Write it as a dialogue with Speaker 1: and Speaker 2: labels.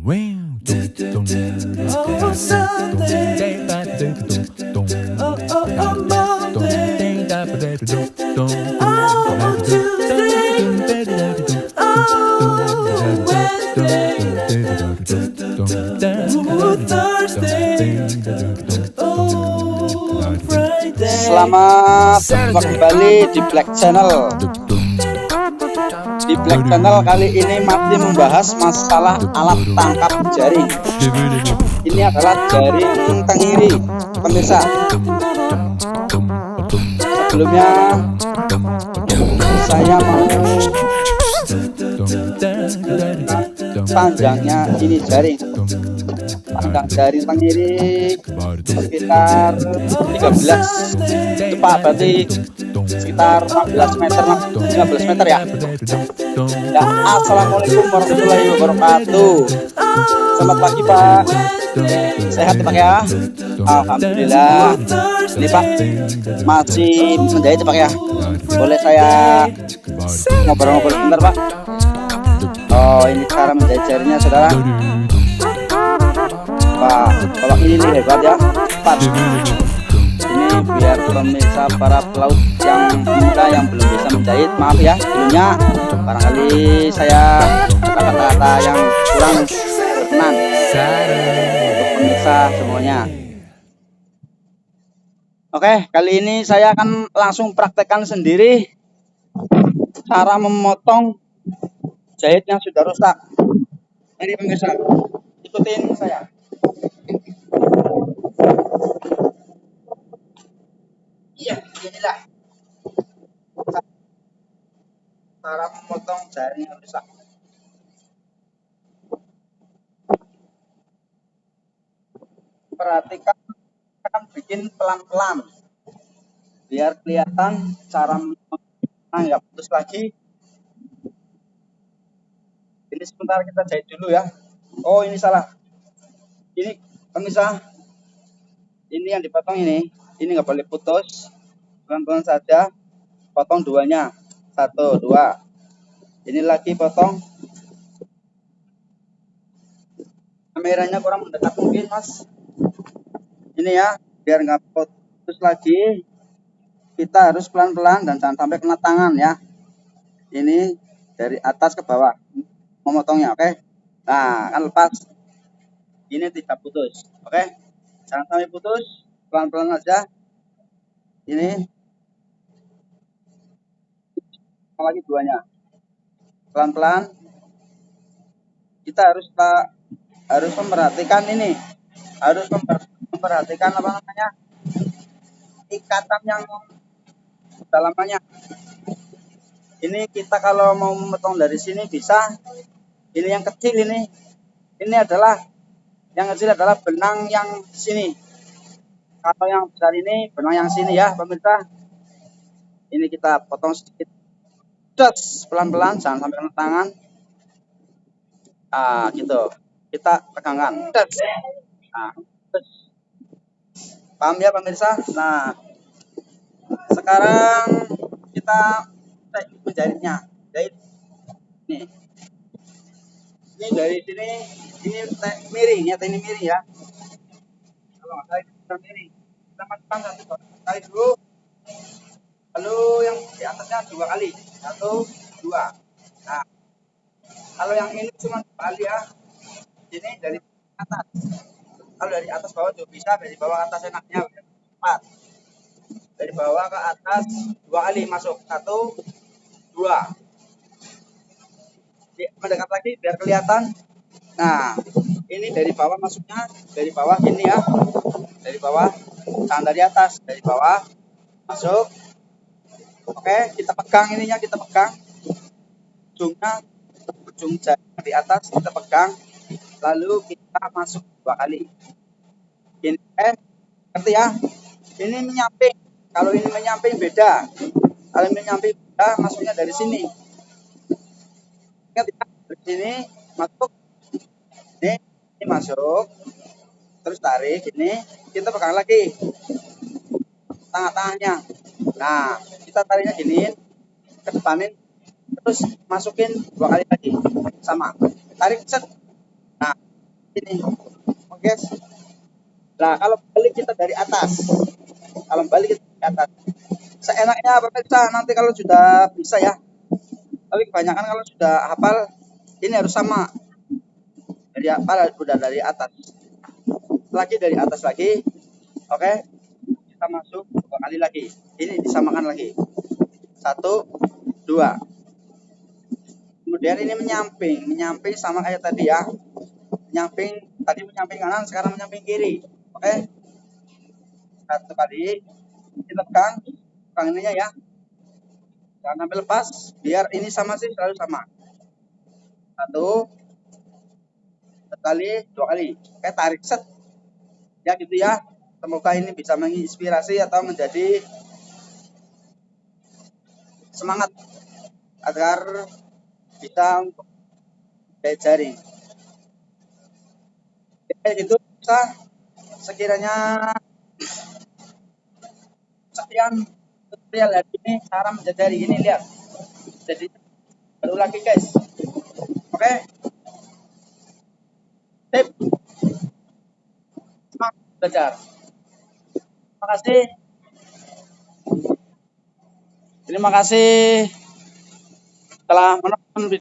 Speaker 1: Oh, Sunday. Oh, Monday. Oh, Tuesday. Oh, Wednesday. Oh, Thursday. Oh, Friday.
Speaker 2: Selamat berjumpa kembali di Black Channel. Di Black Channel kali ini masih membahas masalah alat tangkap jaring. Ini adalah jaring tenggiri, pemirsa. Sebelumnya saya mau panjangnya ini jaring. Panjang jaring tenggiri sekitar 13 cepat, berarti sekitar 15 meter ya. Ya, assalamualaikum warahmatullahi wabarakatuh. Selamat pagi Pak, sehat ya Pak ya? Alhamdulillah. Ini Pak masih menjahit Pak ya, boleh saya ngobrol-ngobrol sebentar Pak? Oh, ini cara menjahit jaringnya saudara. Wah, kalau ini nih hebat ya, cepat. Ini biar pemirsa para pelaut yang muda yang belum bisa menjahit, maaf ya dulunya, barangkali saya kata-kata yang kurang berkenan untuk pemirsa semuanya. Oke, kali ini saya akan langsung praktekkan sendiri cara memotong jahit yang sudah rusak. Ini pemirsa, ikutin saya. Iya, inilah cara memotong jaring yang rusak. Perhatikan, akan bikin pelan-pelan biar kelihatan cara memotong nggak putus lagi. Ini sebentar kita jahit dulu ya. Oh, ini salah. Ini pemirsa, ini yang dipotong ini nggak boleh putus, pelan-pelan saja. Potong duanya, 1, 2. Ini lagi potong. Kameranya kurang mendekat mungkin Mas. Ini ya, biar nggak putus lagi, kita harus pelan-pelan dan jangan sampai kena tangan ya. Ini dari atas ke bawah memotongnya, oke? Nah, kan lepas. Ini tidak putus, oke? Jangan sampai putus, pelan-pelan aja. Ini lagi duanya, pelan-pelan. Kita harus memperhatikan ini, harus memperhatikan apa namanya, ikatan yang dalamannya. Ini kita kalau mau memotong dari sini bisa. Ini yang kecil ini adalah yang kecil adalah benang yang sini. Kalau yang besar ini benang yang sini ya pemirsa. Ini kita potong sedikit, pelan-pelan, jangan sampai kena tangan. Ah, gitu. Kita pegangkan. Nah, paham ya pemirsa? Nah, sekarang kita menjahitnya. Jahit. Nih. Ini dari sini, ini miring ya, ini miring ya. Kalau nggak salah ini miring. Kita masukkan satu kali dulu. Lalu yang di atasnya 2 kali. 1, 2. Nah, kalau yang ini cuma 2 kali ya. Ini dari atas. Kalau dari atas bawah juga bisa, dari bawah atas enaknya 4. Dari bawah ke atas 2 kali masuk. 1, 2. Mendekat lagi biar kelihatan. Nah, ini dari bawah masuknya, dari bawah ini ya. Dari bawah, jangan dari atas, dari bawah masuk. Oke, kita pegang ininya, kita pegang ujungnya, ujung jari di atas kita pegang, lalu kita masuk 2 kali. Ini ngerti ya? Ini menyamping. Kalau ini menyamping beda. Kalau ini menyamping beda, masuknya dari sini. Ingat ya, dari sini masuk. Ini masuk. Terus tarik ini, kita pegang lagi tengah-tengahnya. Nah, kita tariknya gini, ke depanin, terus masukin 2 kali lagi, sama. Tarik set. Nah, sini. Oke guys. Nah, kalau balik kita dari atas. Kalau balik kita dari atas. Seenaknya pemirsa, nanti kalau sudah bisa ya. Tapi kebanyakan kalau sudah hafal, ini harus sama. Dari hafal udah dari atas. Lagi dari atas lagi. Oke. Kita masuk 2 kali lagi. Ini disamakan lagi. 1, 2. Kemudian ini menyamping sama kayak tadi ya. Tadi menyamping kanan, sekarang menyamping kiri. Oke. 1 kali ditekan ininya ya. Jangan sampai lepas, biar ini sama sih, selalu sama. 1 kali, 2 kali. Oke, tarik set. Ya gitu ya. Semoga ini bisa menginspirasi atau menjadi semangat agar bisa untuk jari. Oke, gitu bisa sekiranya sekian tutorial hari ini cara menjajari ini, lihat. Jadi baru lagi guys. Oke. Sip. Semangat belajar. Terima kasih. Terima kasih telah menonton.